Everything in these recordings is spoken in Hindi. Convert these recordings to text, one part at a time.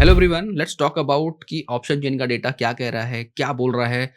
Hello everyone, let's talk about कि ऑप्शन चेन का डेटा क्या कह रहा है, क्या बोल रहा है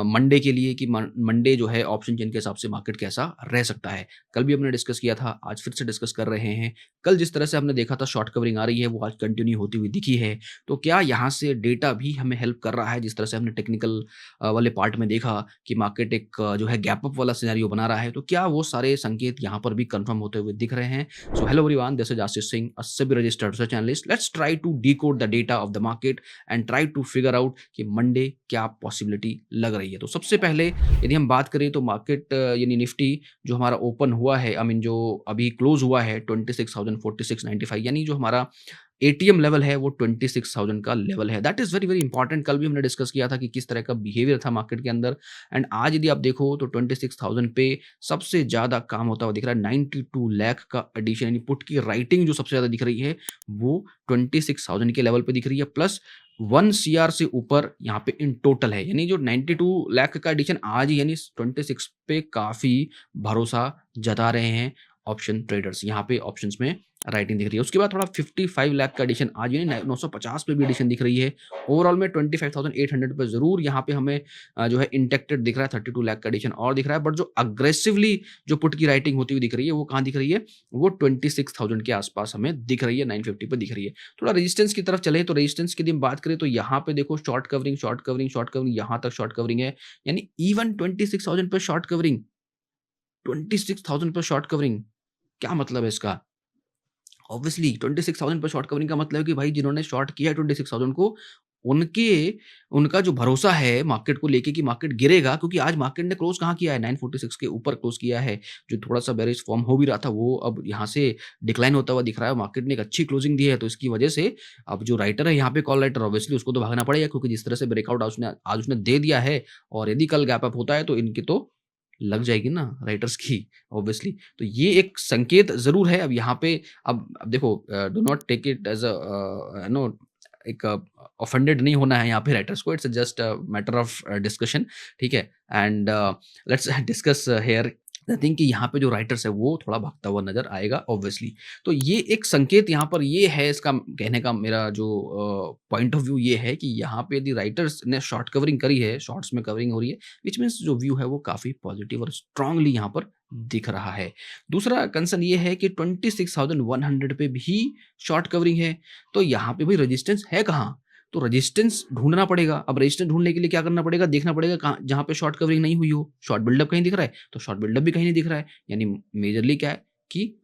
मंडे के लिए कि मंडे जो है ऑप्शन चेन के हिसाब से मार्केट कैसा रह सकता है। कल भी हमने डिस्कस किया था, आज फिर से डिस्कस कर रहे हैं। कल जिस तरह से हमने देखा था शॉर्ट कवरिंग आ रही है, वो आज कंटिन्यू होती हुई दिखी है। तो क्या यहाँ से डेटा भी हमें हेल्प कर रहा है? जिस तरह से हमने टेक्निकल वाले पार्ट में देखा कि मार्केट एक जो है गैप अप वाला सिनेरियो बना रहा है, तो क्या वो सारे संकेत यहाँ पर भी कंफर्म होते हुए दिख रहे हैं? So hello everyone, this is Ashish Singh, a SEBI registered research analyst. Let's try to decode the data of the market and try to figure out कि मंडे क्या पॉसिबिलिटी लग रही है। तो सबसे पहले यदि हम बात करें तो मार्केट यानी निफ्टी जो हमारा ओपन हुआ है, आई मीन जो अभी क्लोज हुआ है 26,046.95, यानी जो हमारा एटीएम लेवल है वो 26,000 का लेवल है। That is very very important. कल भी हमने डिस्कस किया था कि किस तरह का बिहेवियर था मार्केट के अंदर, एंड आज यदि आप देखो तो 26,000 पे सबसे ज़्यादा काम होता हुआ दिख रहा है। 92 लाख का एडिशन, यानी पुट की राइटिंग जो सबसे ज़्यादा दिख रही है वो 26,000 के लेवल पे दिख रही है, प्लस 1 सीआर से ऊपर यहाँ पे इन टोटल है। यानी जो 92 लाख का एडिशन आज ही यानी 26 पे काफ़ी भरोसा जता रहे हैं ऑप्शन ट्रेडर्स। यहाँ पे ऑप्शंस में राइटिंग दिख रही है। उसके बाद थोड़ा 55 लाख का एडिशन आज यानी 950 पे भी एडिशन दिख रही है। ओवरऑल में 25,800 पे ज़रूर यहाँ पे हमें जो है इंटेक्टेड दिख रहा है। 32 लाख का एडिशन और दिख रहा है, बट जो अग्रेसिवली जो पुट की राइटिंग होती हुई दिख रही है वो कहाँ दिख रही है? वो 26,000 के आसपास हमें दिख रही है, 950 पे दिख रही है। थोड़ा रेजिस्टेंस की तरफ चले तो रेजिस्टेंस की यदि हम बात करें तो यहाँ पे देखो short covering, short covering, short covering, यहाँ तक शॉर्ट कवरिंग है। यानी इवन 26,000 पे शॉर्ट कवरिंग, 26,000 पे शॉर्ट कवरिंग, क्या मतलब है इसका? ऑब्वियसली 26,000 पर शॉर्ट कवरिंग का मतलब है कि भाई जिन्होंने शॉर्ट किया है 26,000 को, उनके उनका जो भरोसा है मार्केट को लेके कि मार्केट गिरेगा, क्योंकि आज मार्केट ने क्लोज कहाँ किया है? 946 के ऊपर क्लोज किया है। जो थोड़ा-सा बेयरिश फॉर्म हो भी रहा था वो अब यहाँ से डिक्लाइन होता हुआ दिख रहा है। मार्केट ने एक अच्छी क्लोजिंग दी है, तो इसकी वजह से अब जो राइटर है यहाँ पे, कॉल राइटर, ऑब्वियसली उसको तो भागना पड़ेगा, क्योंकि जिस तरह से ब्रेकआउट आज उसने दे दिया है, और यदि कल गैप अप होता है तो इनकी तो लग जाएगी ना राइटर्स की, ऑब्वियसली। तो ये एक संकेत ज़रूर है। अब यहाँ पे अब देखो, do not take it as no, एक ऑफेंडेड नहीं होना है यहाँ पे राइटर्स को। It's just matter of discussion, ठीक है? And let's discuss here the thing कि यहाँ पे जो राइटर्स है वो थोड़ा भागता हुआ नज़र आएगा, ऑब्वियसली। तो ये एक संकेत यहाँ पर ये है, इसका कहने का मेरा जो पॉइंट ऑफ व्यू ये है कि यहाँ पे यदि राइटर्स ने शॉर्ट कवरिंग करी है, शॉर्ट्स में कवरिंग हो रही है, विच मीन्स जो व्यू है वो काफ़ी पॉजिटिव और स्ट्रांगली यहाँ पर दिख रहा है। दूसरा कंसर्न ये है कि 26,100 पे भी शॉर्ट कवरिंग है, तो यहाँ पे भी रेजिस्टेंस है कहाँ? तो रेजिस्टेंस ढूँढना पड़ेगा। अब रेजिस्टेंस ढूँढने के लिए क्या करना पड़ेगा? देखना पड़ेगा कहाँ, जहाँ पे शॉर्ट कवरिंग नहीं हुई हो। शॉर्ट बिल्डअप कहीं दिख रहा है, तो शॉर्ट बिल्डअप भी कहीं नहीं दिख रहा है। यानी मेजरली क्या है कि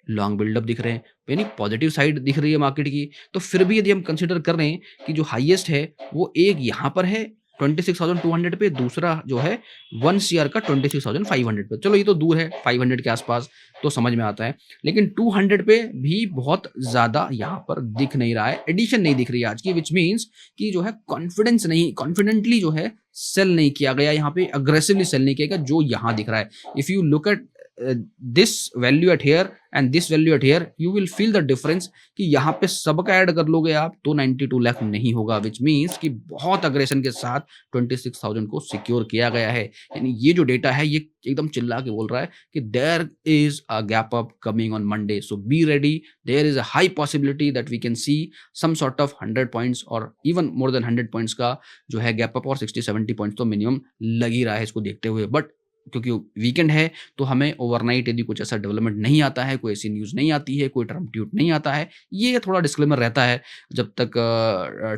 लॉन्ग बिल्डअप दिख रहे हैं, यानी पॉजिटिव साइड दिख रही है मार्केट की। तो फिर भी यदि हम कंसीडर कर रहे हैं कि जो हाईएस्ट है वो एक यहाँ पर है 26,200 पे, दूसरा जो है 1 सीआर का 26,500 पे। चलो ये तो दूर है 500 के आसपास, तो समझ में आता है। लेकिन 200 पे भी बहुत ज़्यादा यहाँ पर दिख नहीं रहा है, एडिशन नहीं दिख रही है आज की, विच मीन्स कि जो है कॉन्फिडेंस नहीं, कॉन्फिडेंटली जो है सेल नहीं किया गया यहाँ पे, अग्रेसिवली सेल नहीं किया गया जो यहाँ दिख रहा है। If you look at this value at here and this value at here, you will feel the difference कि यहाँ पे सबका ऐड कर लोगे आप तो 92 लाख नहीं होगा, विच मीन्स कि बहुत अग्रेशन के साथ 26,000 को सिक्योर किया गया है। यानी ये जो डेटा है ये एकदम चिल्ला के बोल रहा है कि there is a gap upcoming on Monday, so be ready. There is a high possibility that we can see some sort of 100 points और इवन मोर देन 100 पॉइंट्स का जो है गैप अप, और 60-70 पॉइंट्स तो मिनिमम लग ही रहा है इसको देखते हुए। बट क्योंकि वीकेंड है तो हमें ओवरनाइट यदि कुछ ऐसा डेवलपमेंट नहीं आता है, कोई ऐसी न्यूज़ नहीं आती है, कोई ट्रम्प ट्वीट नहीं आता है, ये थोड़ा डिस्क्लेमर रहता है। जब तक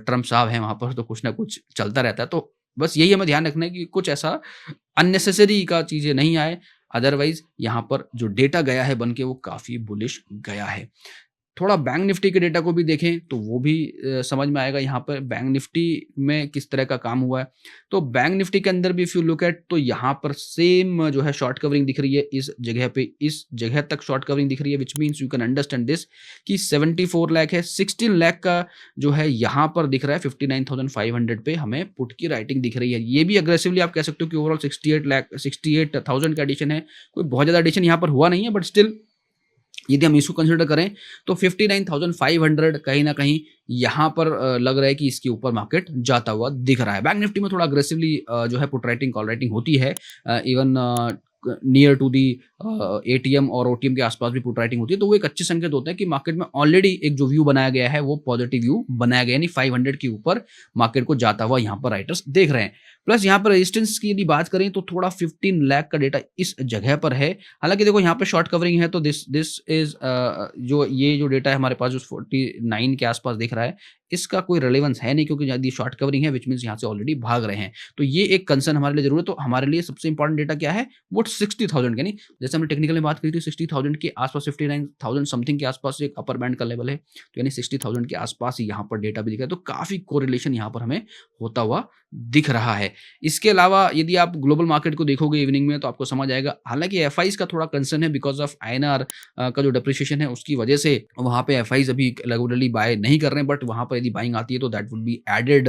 ट्रम्प साहब हैं वहाँ पर तो कुछ ना कुछ चलता रहता है। तो बस यही हमें ध्यान रखना है कि कुछ ऐसा अननेसेसरी का चीज़ें नहीं आए। अदरवाइज़ यहाँ पर जो डेटा गया है बन के वो काफ़ी बुलिश गया है। थोड़ा बैंक निफ्टी के डेटा को भी देखें तो वो भी समझ में आएगा यहाँ पर बैंक निफ्टी में किस तरह का काम हुआ है। तो बैंक निफ्टी के अंदर भी इफ़ यू लुक एट तो यहाँ पर सेम जो है शॉर्ट कवरिंग दिख रही है, इस जगह पे, इस जगह तक शॉर्ट कवरिंग दिख रही है, which means you can understand this कि 74 लाख है, 16 लाख का जो है यहाँ पर दिख रहा है 59,500 पे हमें पुट की राइटिंग दिख रही है। ये भी अग्रेसिवली आप कह सकते हो कि ओवरऑल 68,000 का एडिशन है। कोई बहुत ज़्यादा एडिशन यहाँ पर हुआ नहीं है, बट स्टिल यदि हम इसको कंसिडर करें तो 59,500 कहीं ना कहीं यहाँ पर लग रहा है कि इसके ऊपर मार्केट जाता हुआ दिख रहा है। बैंक निफ्टी में थोड़ा अग्रेसिवली जो है पुट राइटिंग, कॉल राइटिंग होती है। Even near to the ATM और ओटीएम के आसपास भी पुट राइटिंग होती है, तो वो एक अच्छे संकेत होता है कि मार्केट में ऑलरेडी एक जो व्यू बनाया गया है वो पॉजिटिव व्यू बनाया गया है, यानी 500 के ऊपर मार्केट को जाता हुआ यहाँ पर राइटर्स देख रहे हैं। प्लस यहाँ पर रेजिस्टेंस की यदि बात करें तो थोड़ा 15 लाख का डेटा इस जगह पर है। हालांकि देखो यहाँ पे शॉर्ट कवरिंग है, तो दिस इज जो ये जो डेटा है हमारे पास जो 49 के आसपास दिख रहा है, इसका कोई रिलेवेंस है नहीं, क्योंकि यदि शॉर्ट कवरिंग है विच मीन्स यहाँ से ऑलरेडी भाग रहे हैं। तो ये एक कंसर्न हमारे लिए जरूर है। तो हमारे लिए सबसे इंपॉर्टेंट डेटा क्या है, वो 60,000 यानी जैसे हमने टेक्निकल में बात करी थी 60,000 के आसपास, 59,000 समथिंग के आसपास एक अपर बैंड का लेवल है, तो यानी 60,000 के आसपास यहाँ पर डेटा भी दिख रहा है। तो काफी कोरिलेशन यहाँ पर हमें होता हुआ दिख रहा है। इसके अलावा यदि आप ग्लोबल मार्केट को देखोगे इवनिंग में, तो आपको समझ आएगा, हालांकि एफआईज का थोड़ा कंसर्न है बिकॉज ऑफ आईएनआर का जो डिप्रिसिएशन है उसकी वजह से वहां पे एफआईज अभी रेगुलरली बाय नहीं कर रहे हैं, बट वहां पर यदि बाइंग आती है तो that would be added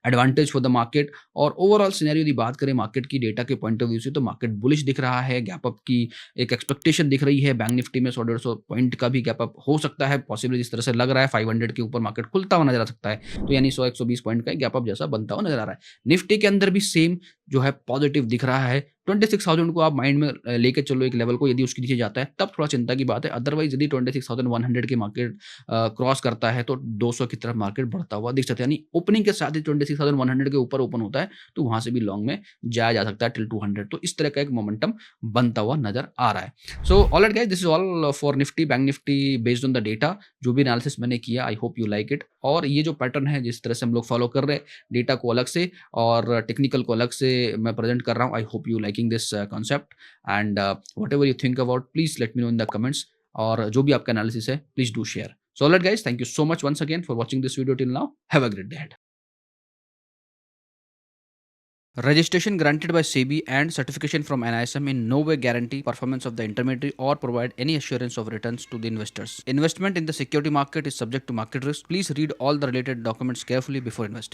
advantage for the market. और ओवरऑल सिनेरियो यदि बात करें मार्केट की डेटा के पॉइंट ऑफ व्यू से, तो मार्केट बुलिश दिख रहा है, गैप अप की एक एक्सपेक्टेशन दिख रही है। बैंक निफ्टी में 100-150 पॉइंट का भी गैप अप हो सकता है, पॉसिबली जिस तरह से लग रहा है 500 के ऊपर मार्केट खुलता हुआ नजर आ सकता है, तो यानी 100-120 पॉइंट का गैप अप जैसा बनता हुआ नजर आ रहा है। निफ्टी के अंदर भी सेम जो है पॉजिटिव दिख रहा है। 26,000 को आप माइंड में लेके चलो एक लेवल को, यदि उसके नीचे जाता है तब थोड़ा चिंता की बात है। अदरवाइज यदि 26,100 के मार्केट क्रॉस करता है तो 200 की तरफ मार्केट बढ़ता हुआ दिख सकता है, यानी ओपनिंग के साथ ही 26,100 के ऊपर ओपन होता है तो वहां से भी लॉन्ग में जाया जा सकता है टिल 200। तो इस तरह का एक मोमेंटम बनता हुआ नजर आ रहा है। सो alright guys, this is all for Nifty bank Nifty based on the data. जो भी एनालिसिस मैंने किया, आई होप यू लाइक इट। और ये जो पैटर्न है जिस तरह से हम लोग फॉलो कर रहे हैं, डेटा को अलग से और टेक्निकल को अलग से मैं प्रेजेंट कर रहा हूँ, I hope you liking this concept. And whatever you think about, please let me know in the comments. और जो भी आपका एनालिसिस है please do share. So alright guys, thank you so much once again for watching this video till now. Have a great day ahead. Registration granted by SEBI and certification from NISM in no way guarantee performance of the intermediary or provide any assurance of returns to the investors. Investment in the security market is subject to market risk. Please read all the related documents carefully before investing.